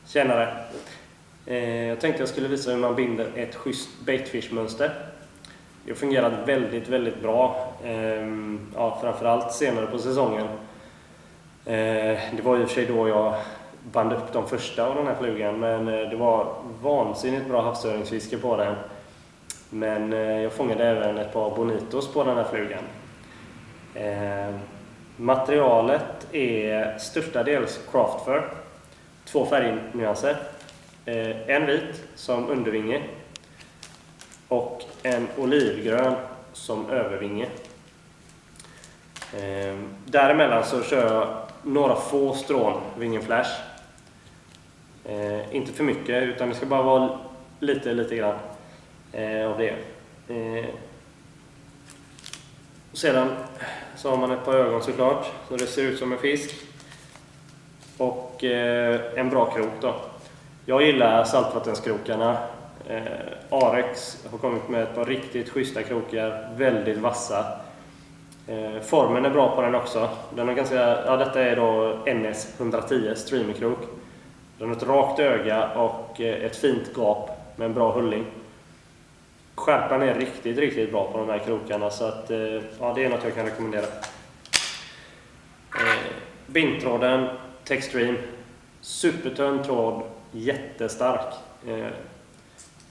Tjenare! Jag tänkte jag skulle visa hur man binder ett schysst baitfish-mönster. Det har fungerat väldigt bra. Framförallt senare på säsongen. Det var i och för sig då jag band upp de första av den här flugan. Men det var vansinnigt bra havsöringsfiske på den. Men jag fångade även ett par bonitos på den här flugan. Materialet är störstadels craftfur. 2 färgnyanser. En vit som undervinge och en olivgrön som övervinge. Däremellan så kör jag några få strån Wing & Flash. Inte för mycket, utan det ska bara vara lite grann av det. Och sedan så har man ett par ögon såklart, så det ser ut som en fisk. Och en bra krok då. Jag gillar saltvattenskrokarna. Arex har kommit med ett par riktigt schyssta krokar, väldigt vassa. Formen är bra på den också. Den är detta är då NS 110 streamerkrok. Den har ett rakt öga och ett fint gap med en bra hulling. Skärpan är riktigt bra på de här krokarna, så att det är något jag kan rekommendera. Bindtråden Textream, supertunn tråd, jättestark.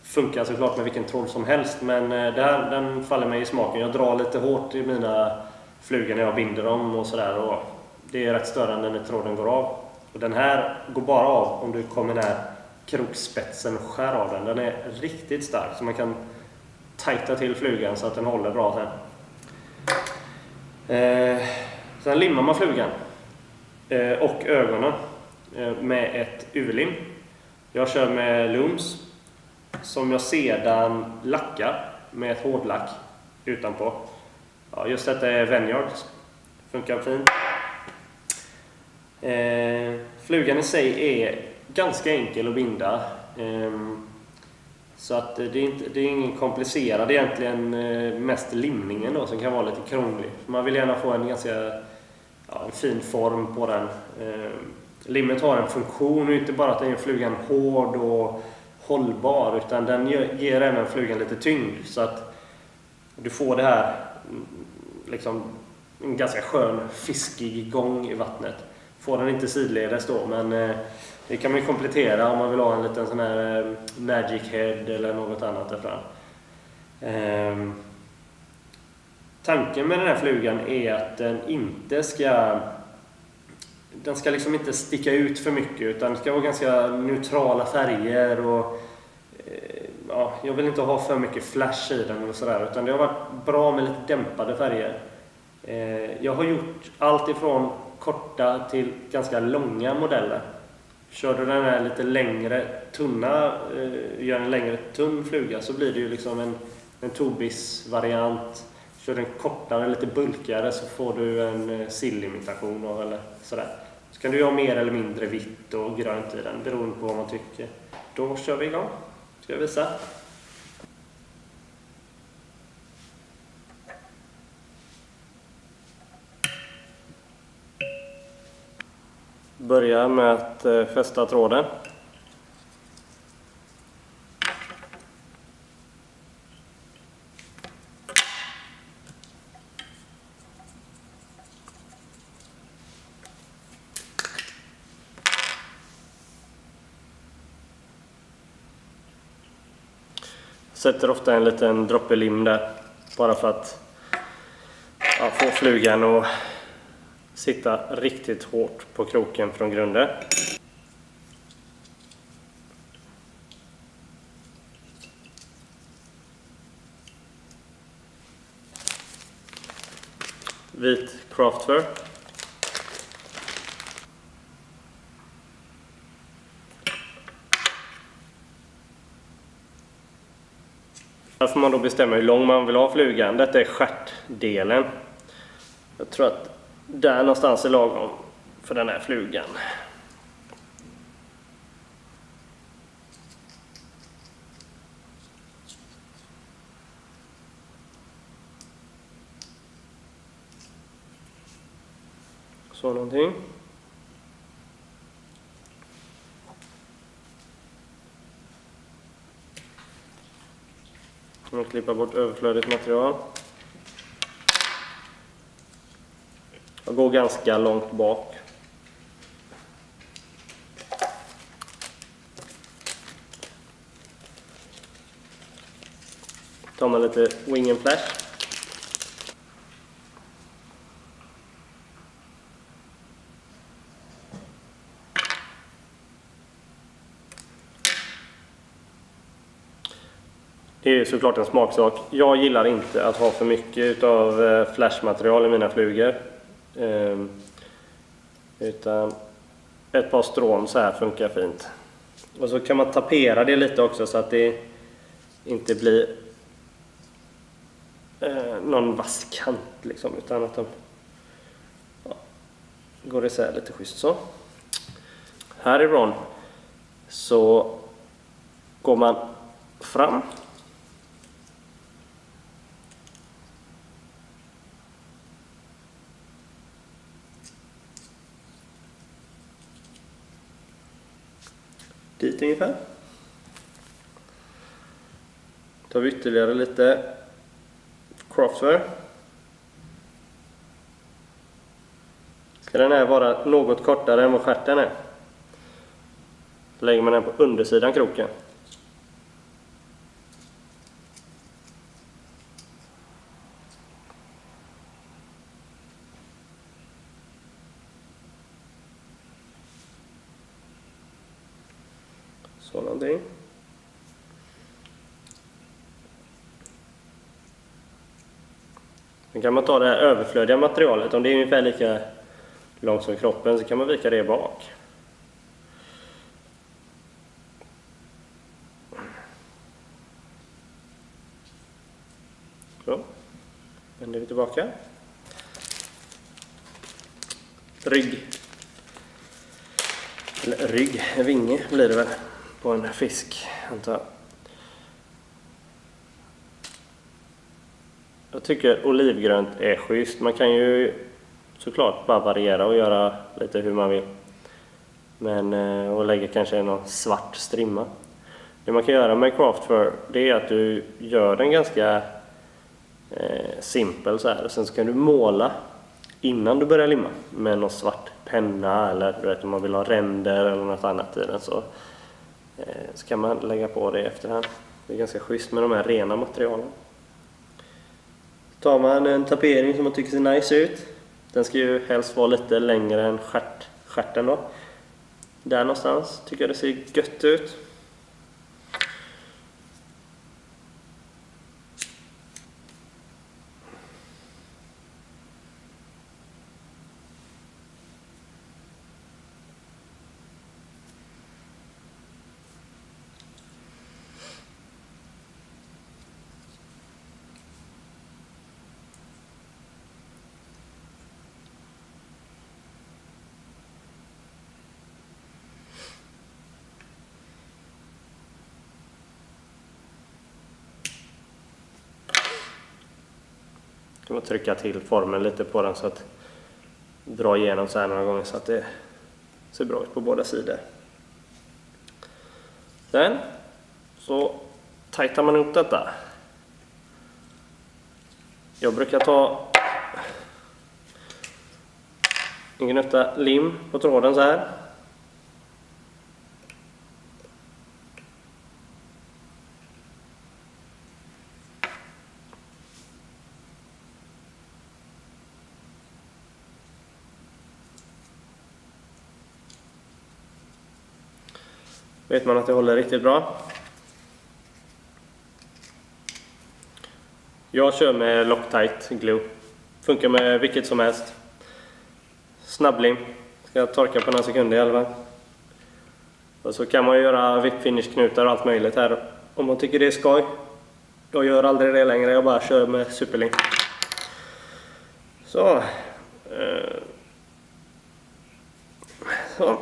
Funkar såklart med vilken tråd som helst, men den faller mig i smaken. Jag drar lite hårt i mina flugor när jag binder dem och sådär, och det är rätt störande när tråden går av. Och den här går bara av om du kommer nära krokspetsen och skär av den. Den är riktigt stark, så man kan tajta till flugan så att den håller bra sen. Sen limmar man flugan och ögonen med ett UV-lim. Jag kör med Looms som jag sedan lackar med ett hårdlack utanpå. Ja, just detta är Vineyards. Funkar fint. Flugan i sig är ganska enkel att binda. Så att det är ingen komplicerad, egentligen mest limningen då som kan vara lite krånglig. Man vill gärna få en ganska en fin form på den. Limmet har en funktion, och inte bara att den gör flugan hård och hållbar, utan den ger även flugan lite tyngd, så att du får det här liksom en ganska skön fiskig gång i vattnet. Får den inte sidledes då, men det kan man ju komplettera om man vill ha en liten sån här magic head eller något annat där fram. Tanken med den här flugan är att den ska liksom inte sticka ut för mycket, utan det ska vara ganska neutrala färger, och jag vill inte ha för mycket flash i den och sådär, utan det har varit bra med lite dämpade färger. Jag har gjort allt ifrån korta till ganska långa modeller. Kör du den här lite längre gör en längre tunn fluga, så blir det ju liksom en tobis variant. Kör den kortare, lite bulkigare, så får du en sillimitation eller sådär. Så kan du ha mer eller mindre vitt och grönt i den, beroende på vad man tycker. Då kör vi igång. Ska jag visa. Börja med att fästa tråden. Sätter ofta en liten droppe lim där, bara för att få flugan att sitta riktigt hårt på kroken från grunden. Vit craftfur. Här får man då bestämma hur lång man vill ha flugan. Detta är stjärtdelen. Jag tror att där någonstans är lagom för den här flugan. Så någonting. Och klippa bort överflödigt material. Jag går ganska långt bak. Tar man lite wing and flash. Det är såklart en smaksak. Jag gillar inte att ha för mycket av flashmaterial i mina flugor. Utan ett par strån så här funkar fint. Och så kan man tapera det lite också så att det inte blir någon vass kant liksom, utan att de går isär lite schysst så. Härifrån så går man fram. Dit ungefär. Tar vi ytterligare lite craftware. Ska den här vara något kortare än vad stjärten är. Då lägger man den på undersidan kroken. Så någonting. Sen kan man ta det här överflödiga materialet, om det är ungefär lika långt som kroppen, så kan man vika det bak. Så, vänder vi tillbaka. Rygg. Eller rygg, en vinge blir det väl på en fisk, antar jag. Jag tycker olivgrönt är schysst. Man kan ju såklart bara variera och göra lite hur man vill. Men, och lägga kanske någon svart strimma. Det man kan göra med craftfur, det är att du gör den ganska simpel så här. Och sen så kan du måla innan du börjar limma med någon svart penna, eller du vet, om man vill ha ränder eller något annat i den, så kan man lägga på det i efterhand. Det är ganska schysst med de här rena materialen. Tar man en tapering som man tycker ser nice ut. Den ska ju helst vara lite längre än stjärten då. Där någonstans tycker jag det ser gött ut. Kan man trycka till formen lite på den så att dra igenom så här några gånger så att det ser bra ut på båda sidor. Sen så tajtar man upp detta. Jag brukar ta en gnutta lim på tråden så här. Vet man att det håller riktigt bra. Jag kör med Loctite glue. Funkar med vilket som helst. Snabblim. Ska jag torka på några sekunder i alla fall. Och så kan man göra whip finish knutar och allt möjligt här. Om man tycker det är skoj. Jag gör aldrig det längre. Jag bara kör med superlim. Så. Så.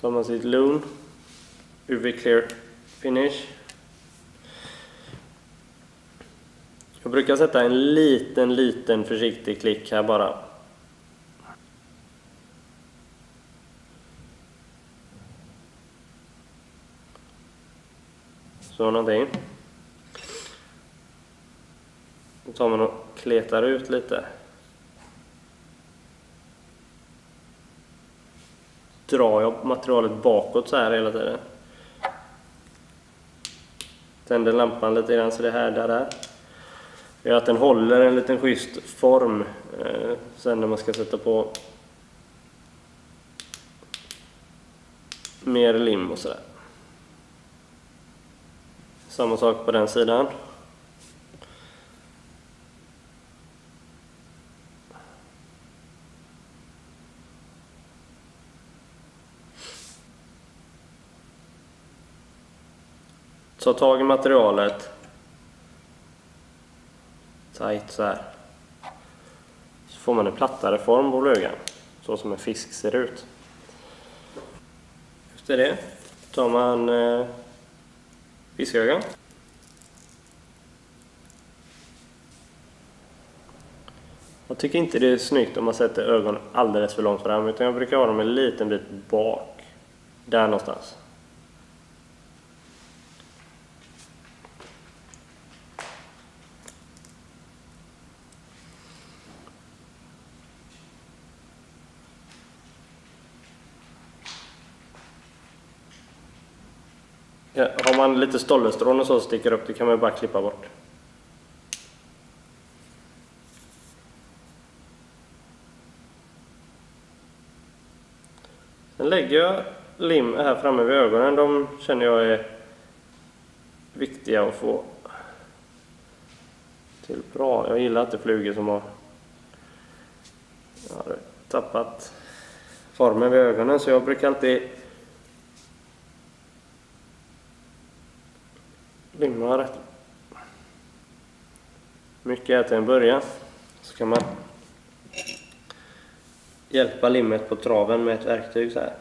Tar man sitt Loon UV Clear Finish. Jag brukar sätta en liten försiktig klick här bara. Så någonting. Då tar man och kletar ut lite. Drar jag materialet bakåt så här hela tiden. Tänder lampan lite grann så det här där. Det är att den håller en liten schysst form sen när man ska sätta på mer lim och sådär. Samma sak på den sidan. Ta tag i materialet. Tight så här. Så får man en plattare form på flugan. Så som en fisk ser ut. Efter det tar man fiskögon. Jag tycker inte det är snyggt om man sätter ögonen alldeles för långt fram. Utan jag brukar ha dem en liten bit bak. Där någonstans. Ja, har man lite stollenstrån och så sticker upp, det kan man bara klippa bort. Sen lägger jag lim här framme vid ögonen. De känner jag är viktiga att få till bra. Jag gillar inte flugor som har tappat formen vid ögonen, så jag brukar alltid limma rätt mycket till en början. Så kan man hjälpa limmet på traven med ett verktyg så här.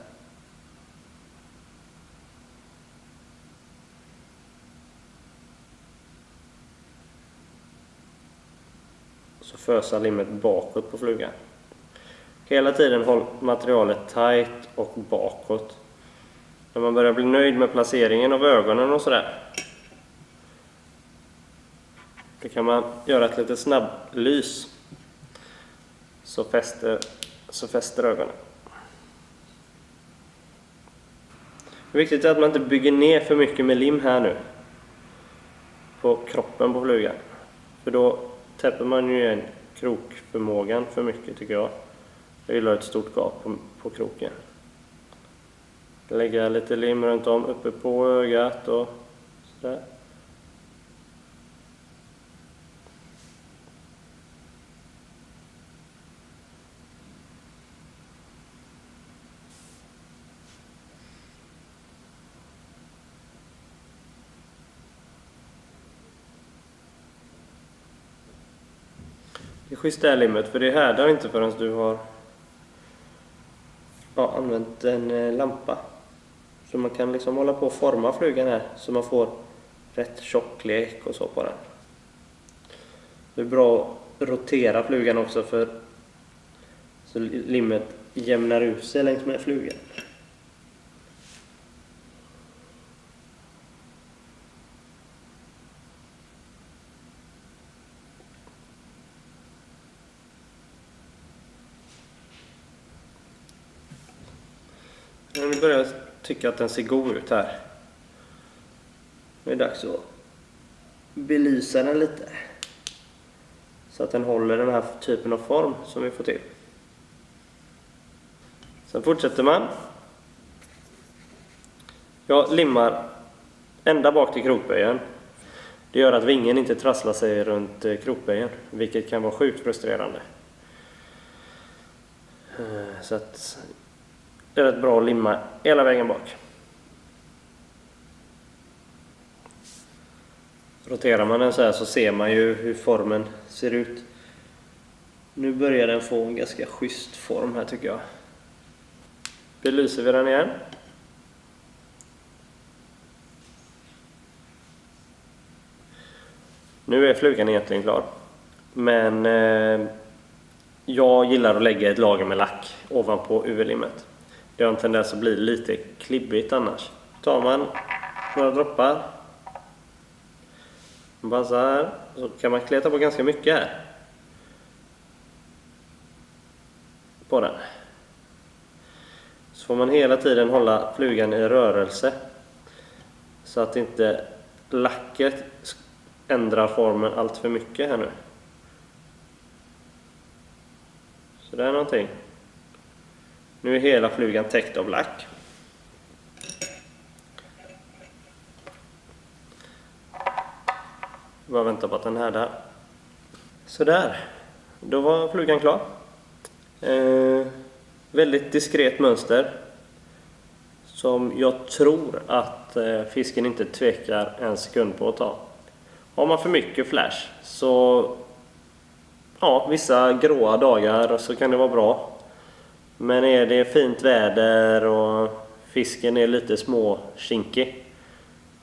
Så fösa limmet bakåt på flugan. Hela tiden håll materialet tight och bakåt. När man börjar bli nöjd med placeringen av ögonen och sådär, då kan man göra ett lite snabblys så fäster ögonen. Det är viktigt att man inte bygger ner för mycket med lim här nu på kroppen på flugan, för då täpper man ju igen krokförmågan för mycket, tycker jag. Jag gillar ett stort gap på kroken. Lägga lite lim runt om uppe på ögat och sådär. Det är schysst det här limmet, för det härdar inte förrän du har använt en lampa. Så man kan liksom hålla på och forma flugan här så man får rätt tjocklek och så på den. Det är bra att rotera flugan också, för så limmet jämnar ut sig längs med flugan. Nu börjar jag tycka att den ser god ut här. Nu är det dags att belysa den lite. Så att den håller den här typen av form som vi får till. Sen fortsätter man. Jag limmar ända bak till krokböjen. Det gör att vingen inte trasslar sig runt krokböjen, vilket kan vara sjukt frustrerande. Så att det är rätt bra att limma hela vägen bak. Roterar man den så här så ser man ju hur formen ser ut. Nu börjar den få en ganska schysst form här, tycker jag. Belyser vi den igen. Nu är flugan egentligen klar. Men jag gillar att lägga ett lager med lack ovanpå UV-limmet. Det har en tendens att bli lite klibbigt annars. Tar man några droppar Bara så här, så kan man kleta på ganska mycket här. På den. Så får man hela tiden hålla flugan i rörelse. Så att inte lacket ändrar formen allt för mycket här nu. Så det är någonting. Nu är hela flugan täckt av lack. Bara vänta på att den här där. Så där. Då var flugan klar. Väldigt diskret mönster. Som jag tror att fisken inte tvekar en sekund på att ta. Har man för mycket flash så ja, vissa gråa dagar så kan det vara bra. Men är det fint väder och fisken är lite småskinkig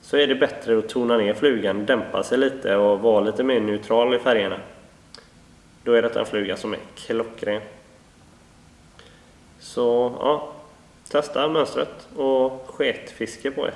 så är det bättre att tona ner flugan, dämpa sig lite och vara lite mer neutral i färgerna. Då är det en fluga som är klockren. Så ja, testa mönstret och sketfiske på er.